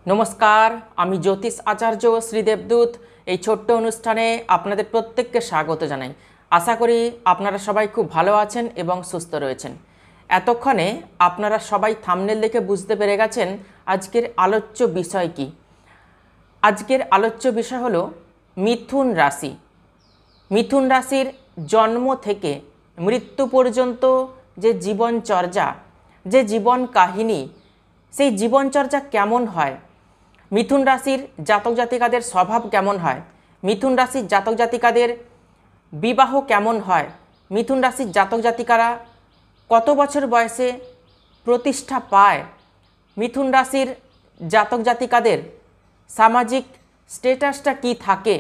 নমস্কার, আমি জ্যোতিষ আচার্য শ্রীদেবদূত। এই ছোট্ট অনুষ্ঠানে আপনাদের প্রত্যেককে স্বাগত জানাই। আশা করি আপনারা সবাই খুব ভালো আছেন এবং সুস্থ রয়েছেন। এতক্ষণে আপনারা সবাই থাম্বনেল দেখে বুঝতে পেরে গেছেন আজকের আলোচ্য বিষয় কি। আজকের আলোচ্য বিষয় হলো মিথুন রাশি। মিথুন রাশির জন্ম থেকে মৃত্যু পর্যন্ত যে জীবনচর্যা, যে জীবন কাহিনী, সেই জীবনচর্যা কেমন হয়, মিথুন রাশির জাতক জাতিকাদের স্বভাব কেমন হয়, মিথুন রাশির জাতক জাতিকাদের বিবাহ কেমন হয়, মিথুন রাশির জাতক জাতিকারা কত বছর বয়সে প্রতিষ্ঠা পায়, মিথুন রাশির জাতক জাতিকাদের সামাজিক স্ট্যাটাসটা কি থাকে,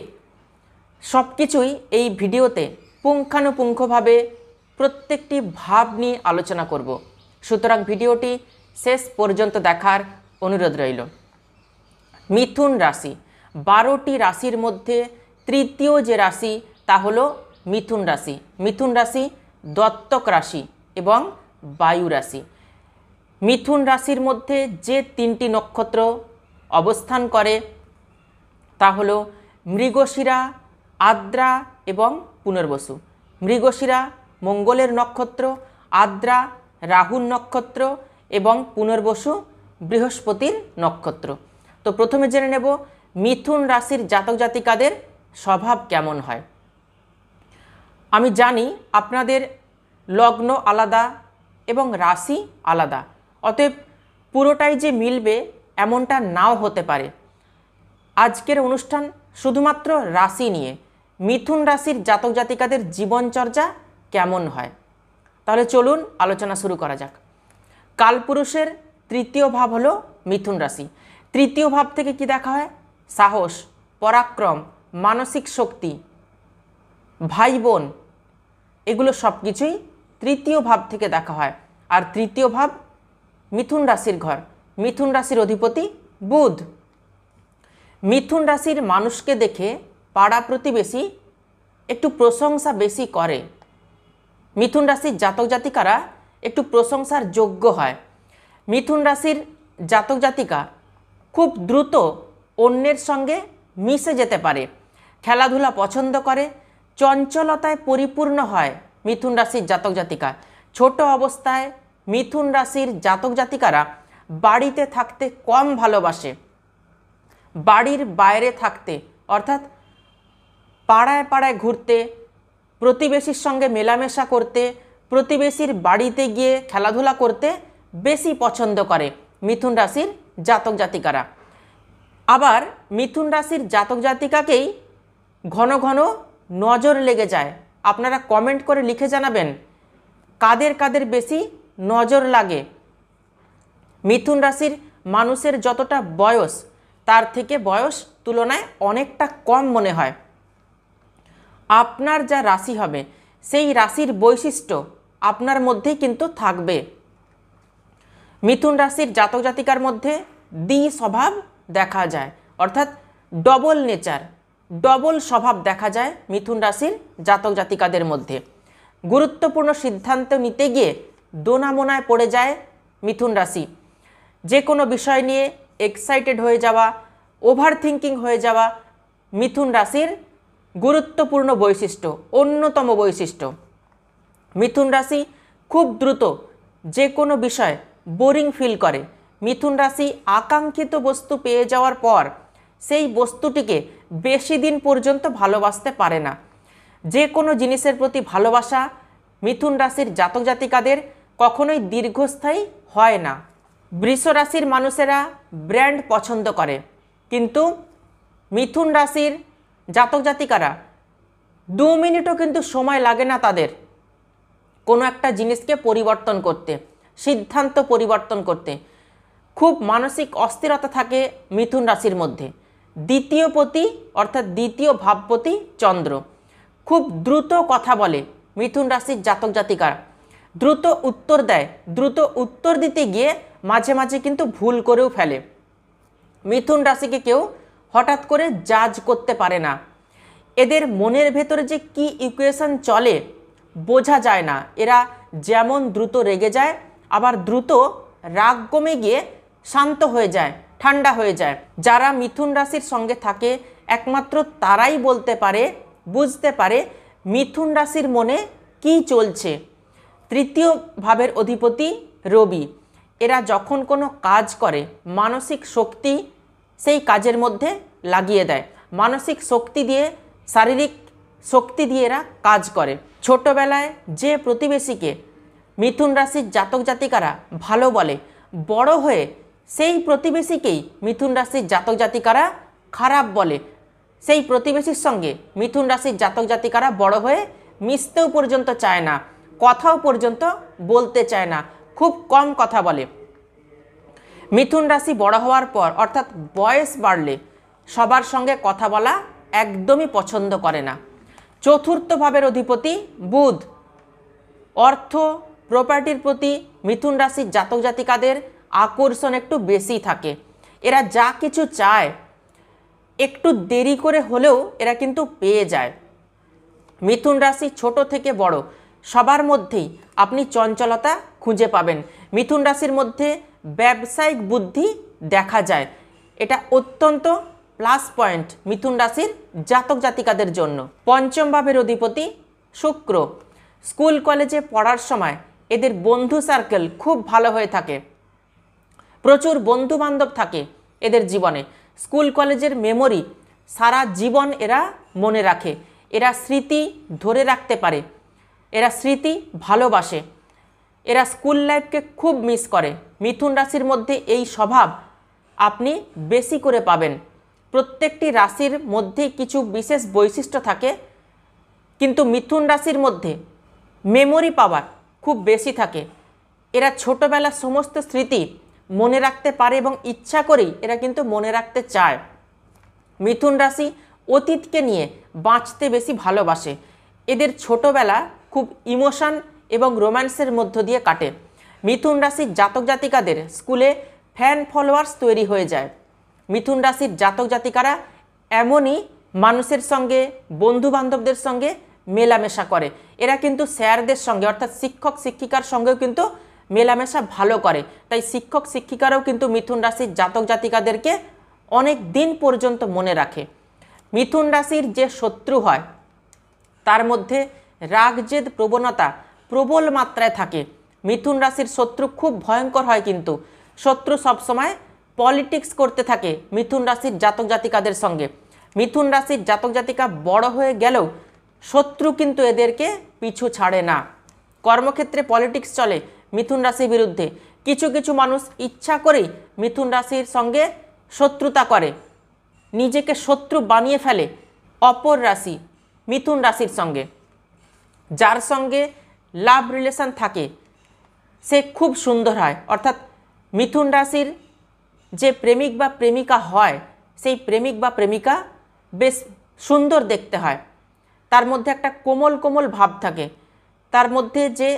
সব কিছুই এই ভিডিওতে পুঙ্খানুপুঙ্খভাবে প্রত্যেকটি ভাব নিয়ে আলোচনা করব। সুতরাং ভিডিওটি শেষ পর্যন্ত দেখার অনুরোধ রইল। মিথুন রাশি 12টি রাশির মধ্যে তৃতীয় যে রাশি তা হলো মিথুন রাশি। মিথুন রাশি দত্তক রাশি এবং বায়ু রাশি। মিথুন রাশির মধ্যে যে 3টি নক্ষত্র অবস্থান করে তা হলো মৃগশিরা, আদ্রা এবং পুনর্বসু। মৃগশিরা মঙ্গলের নক্ষত্র, আদ্রা রাহুর নক্ষত্র এবং পুনর্বসু বৃহস্পতির নক্ষত্র। তো প্রথমে জেনে নেব মিথুন রাশির জাতক জাতিকাদের স্বভাব কেমন হয়। আমি জানি আপনাদের লগ্ন আলাদা এবং রাশি আলাদা, অতএব পুরোটাই যে মিলবে এমনটা নাও হতে পারে। আজকের অনুষ্ঠান শুধুমাত্র রাশি নিয়ে, মিথুন রাশির জাতক জাতিকাদের জীবনচর্যা কেমন হয়। তাহলে চলুন আলোচনা শুরু করা যাক। কালপুরুষের তৃতীয় ভাব হলো মিথুন রাশি। তৃতীয় ভাব থেকে কি দেখা হয়? সাহস, পরাক্রম, মানসিক শক্তি, ভাই বোন, এগুলো সব কিছুই তৃতীয় ভাব থেকে দেখা হয়। আর তৃতীয় ভাব মিথুন রাশির ঘর, মিথুন রাশির অধিপতি বুধ। মিথুন রাশির মানুষকে দেখে পাড়া প্রতিবেশী একটু প্রশংসা বেশি করে। মিথুন রাশির জাতক জাতিকারা একটু প্রশংসার যোগ্য হয়। মিথুন রাশির জাতক জাতিকা খুব দ্রুত অন্যের সঙ্গে মিশে যেতে পারে, খেলাধুলা পছন্দ করে, চঞ্চলতায় পরিপূর্ণ হয় মিথুন রাশির জাতক জাতিকা। ছোট অবস্থায় মিথুন রাশির জাতক জাতিকারা বাড়িতে থাকতে কম ভালোবাসে। বাড়ির বাইরে থাকতে অর্থাৎ পাড়ায় পাড়ায় ঘুরতে, প্রতিবেশীর সঙ্গে মেলামেশা করতে, প্রতিবেশীর বাড়িতে গিয়ে খেলাধুলা করতে বেশি পছন্দ করে মিথুন রাশির জাতক জাতিকারা। আবার মিথুন রাশির জাতক জাতিকাকেই ঘন ঘন নজর লেগে যায়। আপনারা কমেন্ট করে লিখে জানাবেন কাদের কাদের বেশি নজর লাগে। মিথুন রাশির মানুষের যতটা বয়স তার থেকে বয়স তুলনায় অনেকটা কম মনে হয়। আপনার যা রাশি হবে সেই রাশির বৈশিষ্ট্য আপনার মধ্যেই কিন্তু থাকবে। মিথুন রাশির জাতক জাতিকার মধ্যে দ্বি স্বভাব দেখা যায়, অর্থাৎ ডবল নেচার, ডবল স্বভাব দেখা যায় মিথুন রাশির জাতক জাতিকাদের মধ্যে। গুরুত্বপূর্ণ সিদ্ধান্ত নিতে গিয়ে দোনামোনায় পড়ে যায় মিথুন রাশি। যে কোনো বিষয় নিয়ে এক্সাইটেড হয়ে যাওয়া, ওভার থিঙ্কিং হয়ে যাওয়া মিথুন রাশির গুরুত্বপূর্ণ বৈশিষ্ট্য, অন্যতম বৈশিষ্ট্য। মিথুন রাশি খুব দ্রুত যে কোনো বিষয় বোরিং ফিল করে। মিথুন রাশি আকাঙ্ক্ষিত বস্তু পেয়ে যাওয়ার পর সেই বস্তুটিকে বেশি দিন পর্যন্ত ভালোবাসতে পারে না। যে কোনো জিনিসের প্রতি ভালোবাসা মিথুন রাশির জাতক জাতিকাদের কখনোই দীর্ঘস্থায়ী হয় না। বৃষ রাশির মানুষেরা ব্র্যান্ড পছন্দ করে, কিন্তু মিথুন রাশির জাতক জাতিকারা 2 মিনিটও কিন্তু সময় লাগে না তাদের কোনো একটা জিনিসকে পরিবর্তন করতে, সিদ্ধান্ত পরিবর্তন করতে। খুব মানসিক অস্থিরতা থাকে মিথুন রাশির মধ্যে। দ্বিতীয় পতি অর্থাৎ দ্বিতীয় ভাবপতি চন্দ্র খুব দ্রুত কথা বলে মিথুন রাশির জাতক জাতিকারা, দ্রুত উত্তর দেয়, দ্রুত উত্তর দিতে গিয়ে মাঝে মাঝে কিন্তু ভুল করেও ফেলে। মিথুন রাশিকে কেউ হঠাৎ করে জাজ করতে পারে না। এদের মনের ভেতরে যে কি ইকুয়েশন চলে বোঝা যায় না। এরা যেমন দ্রুত রেগে যায়, আবার দ্রুত রাগ কমে গিয়ে শান্ত হয়ে যায়, ঠান্ডা হয়ে যায়। যারা মিথুন রাশির সঙ্গে থাকে একমাত্র তারাই বলতে পারে, বুঝতে পারে মিথুন রাশির মনে কি চলছে। তৃতীয় ভাবের অধিপতি রবি। এরা যখন কোনো কাজ করে মানসিক শক্তি সেই কাজের মধ্যে লাগিয়ে দেয়। মানসিক শক্তি দিয়ে, শারীরিক শক্তি দিয়ে এরা কাজ করে। ছোটবেলায় যে প্রতিবেশীকে মিথুন রাশির জাতক জাতিকারা ভালো বলে, বড় হয়ে সেই প্রতিবেশীকেই মিথুন রাশির জাতক জাতিকারা খারাপ বলে। সেই প্রতিবেশীর সঙ্গে মিথুন রাশির জাতক জাতিকারা বড় হয়ে মিশতেও পর্যন্ত চায় না, কথাও পর্যন্ত বলতে চায় না, খুব কম কথা বলে। মিথুন রাশি বড় হওয়ার পর অর্থাৎ বয়স বাড়লে সবার সঙ্গে কথা বলা একদমই পছন্দ করে না। চতুর্থ ভাবের অধিপতি বুধ। অর্থ, প্রপার্টির প্রতি মিথুন রাশির জাতক জাতিকাদের আকর্ষণ একটু বেশি থাকে। এরা যা কিছু চায় একটু দেরি করে হলেও এরা কিন্তু পেয়ে যায়। মিথুন রাশি ছোট থেকে বড় সবার মধ্যেই আপনি চঞ্চলতা খুঁজে পাবেন। মিথুন রাশির মধ্যে ব্যবসায়িক বুদ্ধি দেখা যায়। এটা অত্যন্ত প্লাস পয়েন্ট মিথুন রাশির জাতক জাতিকাদের জন্য। পঞ্চম ভাবের অধিপতি শুক্র। স্কুল কলেজে পড়ার সময় এদের বন্ধু সার্কেল খুব ভালো হয়ে থাকে। প্রচুর বন্ধু বান্ধব থাকে এদের জীবনে। স্কুল কলেজের মেমোরি সারা জীবন এরা মনে রাখে। এরা স্মৃতি ধরে রাখতে পারে, এরা স্মৃতি ভালোবাসে, এরা স্কুল লাইফকে খুব মিস করে। মিথুন রাশির মধ্যে এই স্বভাব আপনি বেশি করে পাবেন। প্রত্যেকটি রাশির মধ্যে কিছু বিশেষ বৈশিষ্ট্য থাকে, কিন্তু মিথুন রাশির মধ্যে মেমোরি পাওয়ার খুব বেশি থাকে। এরা ছোটবেলার সমস্ত স্মৃতি মনে রাখতে পারে এবং ইচ্ছা করেই এরা কিন্তু মনে রাখতে চায়। মিথুন রাশি অতীতকে নিয়ে বাঁচতে বেশি ভালোবাসে। এদের ছোটবেলা খুব ইমোশন এবং রোম্যান্সের মধ্য দিয়ে কাটে। মিথুন রাশির জাতক জাতিকাদের স্কুলে ফ্যান ফলোয়ার্স তৈরি হয়ে যায়। মিথুন রাশির জাতক জাতিকারা এমনই মানুষের সঙ্গে, বন্ধু বান্ধবদের সঙ্গে মেলামেশা করে। এরা কিন্তু স্যারদের সঙ্গে অর্থাৎ শিক্ষক শিক্ষিকার সঙ্গেও কিন্তু মেলামেশা ভালো করে। তাই শিক্ষক শিক্ষিকারাও কিন্তু মিথুন রাশির জাতক জাতিকাদেরকে অনেক দিন পর্যন্ত মনে রাখে। মিথুন রাশির যে শত্রু হয় তার মধ্যে রাগ জেদ প্রবণতা প্রবল মাত্রায় থাকে। মিথুন রাশির শত্রু খুব ভয়ঙ্কর হয়, কিন্তু শত্রু সবসময় পলিটিক্স করতে থাকে মিথুন রাশির জাতক জাতিকাদের সঙ্গে। মিথুন রাশির জাতক জাতিকা বড় হয়ে গেলেও শত্রু কিন্তু এদেরকে পিছু ছাড়ে না। কর্মক্ষেত্রে পলিটিক্স চলে মিথুন রাশির বিরুদ্ধে। কিছু কিছু মানুষ ইচ্ছা করেই মিথুন রাশির সঙ্গে শত্রুতা করে, নিজেকে শত্রু বানিয়ে ফেলে অপর রাশি মিথুন রাশির সঙ্গে। যার সঙ্গে লাভ রিলেশন থাকে সে খুব সুন্দর হয়, অর্থাৎ মিথুন রাশির যে প্রেমিক বা প্রেমিকা হয় সেই প্রেমিক বা প্রেমিকা বেশ সুন্দর দেখতে হয়। তার মধ্যে একটা কোমল কোমল ভাব থাকে, তার মধ্যে যে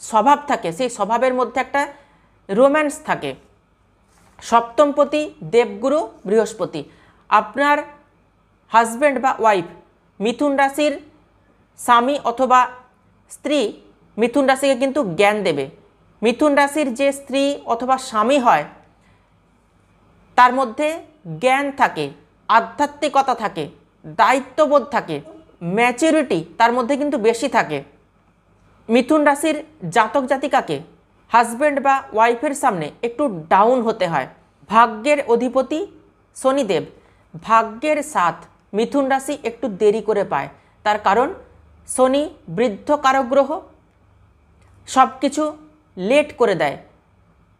স্বভাব থাকে সেই স্বভাবের মধ্যে একটা রোম্যান্স থাকে। সপ্তমপতি দেবগুরু বৃহস্পতি। আপনার হাজব্যান্ড বা ওয়াইফ মিথুন রাশির স্বামী অথবা স্ত্রী মিথুন রাশিকে কিন্তু জ্ঞান দেবে। মিথুন রাশির যে স্ত্রী অথবা স্বামী হয় তার মধ্যে জ্ঞান থাকে, আধ্যাত্মিকতা থাকে, দায়িত্ববোধ থাকে, ম্যাচুরিটি তার মধ্যে কিন্তু বেশি থাকে। মিথুন রাশির জাতক জাতিকাকে হাজব্যান্ড বা ওয়াইফের সামনে একটু ডাউন হতে হয়। ভাগ্যের অধিপতি শনিদেব। ভাগ্যের সাথ মিথুন রাশি একটু দেরি করে পায়, তার কারণ শনি বৃদ্ধ কারক গ্রহ, সব কিছু লেট করে দেয়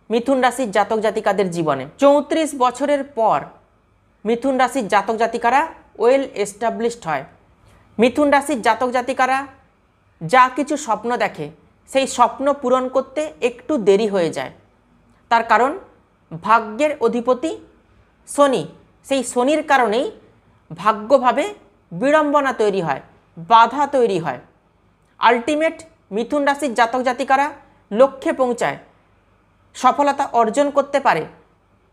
মিথুন রাশির জাতক জাতিকাদের জীবনে। 34 বছরের পর মিথুন রাশির জাতক জাতিকারা ওয়েল এস্টাবলিশড হয়। মিথুন রাশির জাতক জাতিকারা যা কিছু স্বপ্ন দেখে সেই স্বপ্ন পূরণ করতে একটু দেরি হয়ে যায়, তার কারণ ভাগ্যের অধিপতি শনি। সেই শনির কারণেই ভাগ্যভাবে বিড়ম্বনা তৈরি হয়, বাধা তৈরি হয়। আলটিমেট মিথুন রাশির জাতক জাতিকারা লক্ষ্যে পৌঁছায়, সফলতা অর্জন করতে পারে,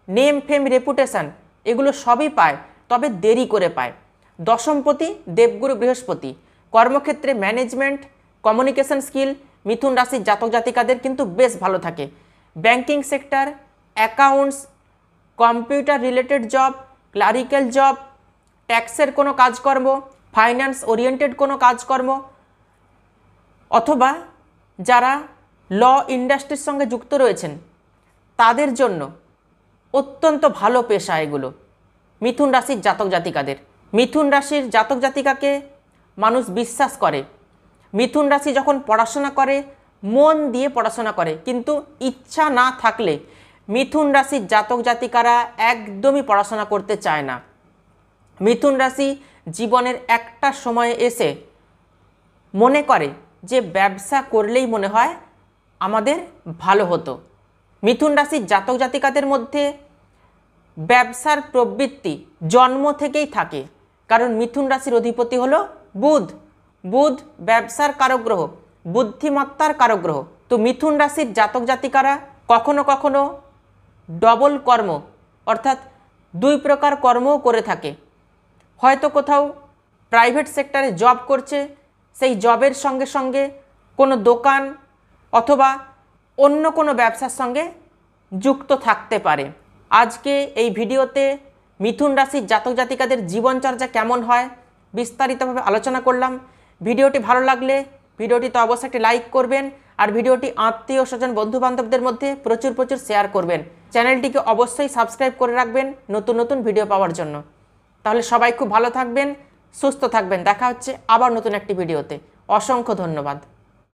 নেম ফেম রেপুটেশন এগুলো সবই পায়, তবে দেরি করে পায়। দশমপতি দেবগুরু বৃহস্পতি। কর্মক্ষেত্রে ম্যানেজমেন্ট, কমিউনিকেশন স্কিল মিথুন রাশির জাতক জাতিকাদের কিন্তু বেশ ভালো থাকে। Banking sector, accounts, computer related job, clerical job, ট্যাক্সের কোনো কাজকর্ম, ফাইন্যান্স ওরিয়েন্টেড কোনো কাজকর্ম, অথবা যারা ল ইন্ডাস্ট্রির সঙ্গে যুক্ত রয়েছেন তাদের জন্য অত্যন্ত ভালো পেশা এগুলো মিথুন রাশির জাতক জাতিকাদের। মিথুন রাশির জাতক জাতিকাকে মানুষ বিশ্বাস করে। মিথুন রাশি যখন পড়াশোনা করে মন দিয়ে পড়াশোনা করে, কিন্তু ইচ্ছা না থাকলে মিথুন রাশির জাতক জাতিকারা একদমই পড়াশোনা করতে চায় না। মিথুন রাশি জীবনের একটা সময়ে এসে মনে করে যে ব্যবসা করলেই মনে হয় আমাদের ভালো হতো। মিথুন রাশির জাতক জাতিকাদের মধ্যে ব্যবসার প্রবৃত্তি জন্ম থেকেই থাকে, কারণ মিথুন রাশির অধিপতি হলো বুধ। বুধ ব্যবসার কারক গ্রহ, বুদ্ধিমত্তার কারক গ্রহ। তো মিথুন রাশির জাতক জাতিকারা কখনো কখনো ডবল কর্ম অর্থাৎ দুই প্রকার কর্মও করে থাকে। হয়তো কোথাও প্রাইভেট সেক্টরে জব করছে, সেই জবের সঙ্গে সঙ্গে কোনো দোকান অথবা অন্য কোনো ব্যবসার সঙ্গে যুক্ত থাকতে পারে। আজকে এই ভিডিওতে মিথুন রাশির জাতক জাতিকাদের জীবনচর্যা কেমন হয় বিস্তারিতভাবে আলোচনা করলাম। ভিডিওটি ভালো লাগলে ভিডিওটিতে অবশ্যই একটি লাইক করবেন, আর ভিডিওটি আত্মীয় স্বজন বন্ধু বান্ধবদের মধ্যে প্রচুর শেয়ার করবেন। চ্যানেলটিকে অবশ্যই সাবস্ক্রাইব করে রাখবেন নতুন নতুন ভিডিও পাওয়ার জন্য। তাহলে সবাই খুব ভালো থাকবেন, সুস্থ থাকবেন। দেখা হচ্ছে আবার নতুন একটি ভিডিওতে। অসংখ্য ধন্যবাদ।